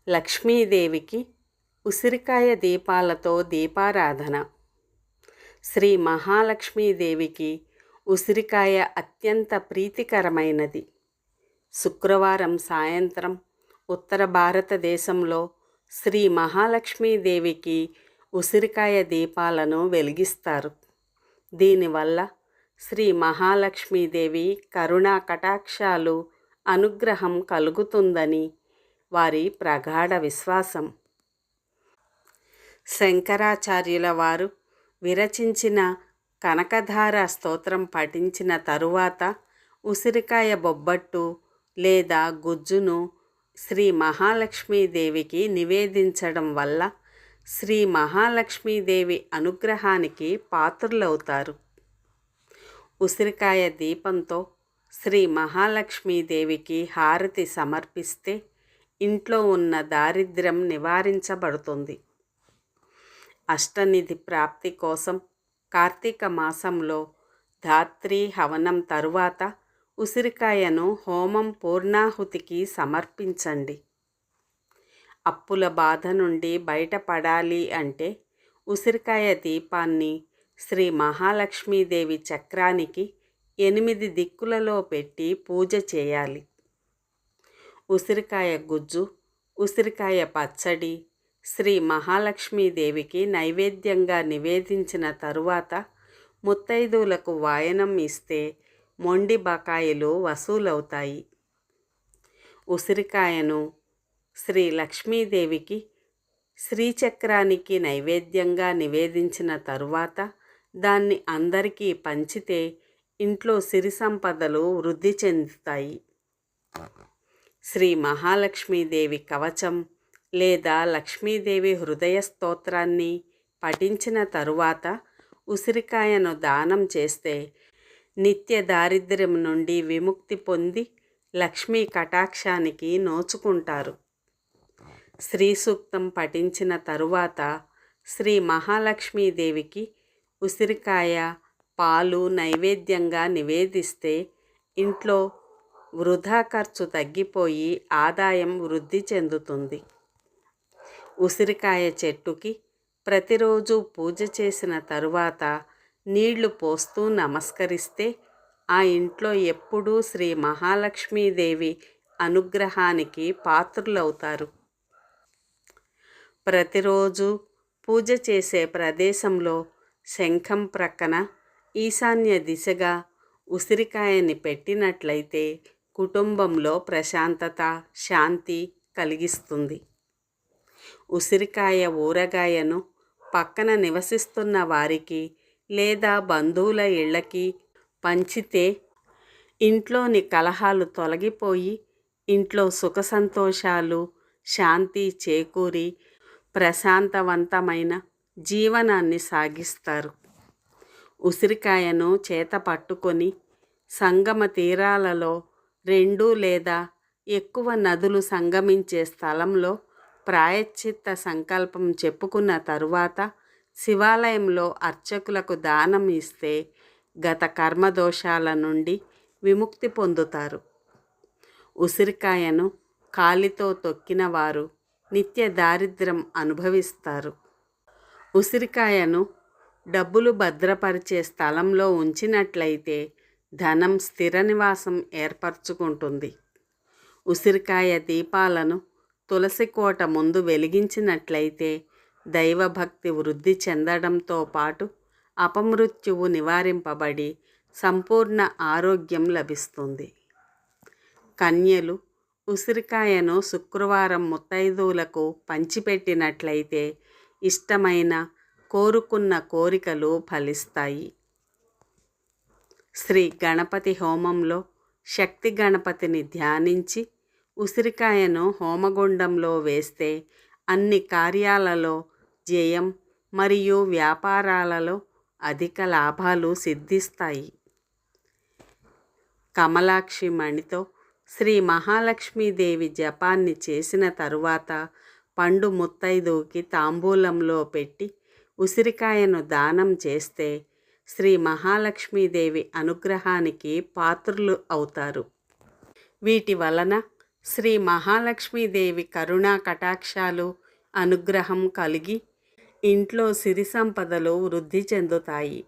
లక్ష్మీదేవికి ఉసిరికాయ దీపాలతో దీపారాధన. శ్రీ మహాలక్ష్మీదేవికి ఉసిరికాయ అత్యంత ప్రీతికరమైనది. శుక్రవారం సాయంత్రం ఉత్తర భారతదేశంలో శ్రీ మహాలక్ష్మీదేవికి ఉసిరికాయ దీపాలను వెలిగిస్తారు. దీనివల్ల శ్రీ మహాలక్ష్మీదేవి కరుణా కటాక్షాలు, అనుగ్రహం కలుగుతుందని వారి ప్రగాఢ విశ్వాసం. శంకరాచార్యుల వారు విరచించిన కనకధార స్తోత్రం పఠించిన తరువాత ఉసిరికాయ బొబ్బట్టు లేదా గుజ్జును శ్రీ మహాలక్ష్మీదేవికి నివేదించడం వల్ల శ్రీ మహాలక్ష్మీదేవి అనుగ్రహానికి పాత్రులవుతారు. ఉసిరికాయ దీపంతో శ్రీ మహాలక్ష్మీదేవికి హారతి సమర్పిస్తే ఇంట్లో ఉన్న దారిద్ర్యం నివారించబడుతుంది. అష్టనిధి ప్రాప్తి కోసం కార్తీక మాసంలో ధాత్రీ హవనం తరువాత ఉసిరికాయను హోమం పూర్ణాహుతికి సమర్పించండి. అప్పుల బాధ నుండి బయటపడాలి అంటే ఉసిరికాయ దీపాన్ని శ్రీ మహాలక్ష్మీదేవి చక్రానికి 8 దిక్కులలో పెట్టి పూజ చేయాలి. ఉసిరికాయ గుజ్జు, ఉసిరికాయ పచ్చడి శ్రీ మహాలక్ష్మీదేవికి నైవేద్యంగా నివేదించిన తరువాత ముత్తైదువులకు వాయనం ఇస్తే మొండి బకాయిలు వసూలవుతాయి. ఉసిరికాయను శ్రీ లక్ష్మీదేవికి శ్రీచక్రానికి నైవేద్యంగా నివేదించిన తరువాత దాన్ని అందరికీ పంచితే ఇంట్లో సిరి సంపదలు వృద్ధి చెందుతాయి. శ్రీ మహాలక్ష్మీదేవి కవచం లేదా లక్ష్మీదేవి హృదయ స్తోత్రాన్ని పఠించిన తరువాత ఉసిరికాయను దానం చేస్తే నిత్య దారిద్ర్యం నుండి విముక్తి పొంది లక్ష్మీ కటాక్షానికి నోచుకుంటారు. శ్రీ సూక్తం పఠించిన తరువాత శ్రీ మహాలక్ష్మీదేవికి ఉసిరికాయ, పాలు నైవేద్యంగా నివేదిస్తే ఇంట్లో వృధా ఖర్చు తగ్గిపోయి ఆదాయం వృద్ధి చెందుతుంది. ఉసిరికాయ చెట్టుకి ప్రతిరోజు పూజ చేసిన తరువాత నీళ్లు పోస్తూ నమస్కరిస్తే ఆ ఇంట్లో ఎప్పుడూ శ్రీ మహాలక్ష్మీదేవి అనుగ్రహానికి పాత్రులవుతారు. ప్రతిరోజు పూజ చేసే ప్రదేశంలో శంఖం ప్రక్కన ఈశాన్య దిశగా ఉసిరికాయని పెట్టినట్లయితే కుటుంబంలో ప్రశాంతత, శాంతి కలిగిస్తుంది. ఉసిరికాయ ఊరగాయను పక్కన నివసిస్తున్న వారికి లేదా బంధువుల ఇళ్ళకి పంచితే ఇంట్లోని కలహాలు తొలగిపోయి ఇంట్లో సుఖ సంతోషాలు, శాంతి చేకూరి ప్రశాంతవంతమైన జీవనాన్ని సాగిస్తారు. ఉసిరికాయను చేత పట్టుకొని సంగమ తీరాలలో 2 లేదా ఎక్కువ నదులు సంగమించే స్థలంలో ప్రాయశ్చిత్త సంకల్పం చెప్పుకున్న తరువాత శివాలయంలో అర్చకులకు దానం ఇస్తే గత కర్మదోషాల నుండి విముక్తి పొందుతారు. ఉసిరికాయను కాలితో తొక్కిన వారు నిత్య దారిద్ర్యం అనుభవిస్తారు. ఉసిరికాయను డబ్బులు భద్రపరిచే స్థలంలో ఉంచినట్లయితే ధనం స్థిర నివాసం ఏర్పరచుకుంటుంది. ఉసిరికాయ దీపాలను తులసి కోట ముందు వెలిగించినట్లయితే దైవభక్తి వృద్ధి చెందడంతో పాటు అపమృత్యువు నివారింపబడి సంపూర్ణ ఆరోగ్యం లభిస్తుంది. కన్యలు ఉసిరికాయను శుక్రవారం ముత్తైదువులకు పంచిపెట్టినట్లయితే ఇష్టమైన, కోరుకున్న కోరికలు ఫలిస్తాయి. శ్రీ గణపతి హోమంలో శక్తి గణపతిని ధ్యానించి ఉసిరికాయను హోమగుండంలో వేస్తే అన్ని కార్యాలలో జయం మరియు వ్యాపారాలలో అధిక లాభాలు సిద్ధిస్తాయి. కమలాక్షి మణితో శ్రీ మహాలక్ష్మీదేవి జపాన్ని చేసిన తరువాత పండు ముత్తైదువుకి తాంబూలంలో పెట్టి ఉసిరికాయను దానం చేస్తే శ్రీ మహాలక్ష్మీదేవి అనుగ్రహానికి పాత్రులు అవుతారు. వీటి వలన శ్రీ మహాలక్ష్మీదేవి కరుణా కటాక్షాలు అనుగ్రహం కలిగి ఇంట్లో సిరి సంపదలు వృద్ధి చెందుతాయి.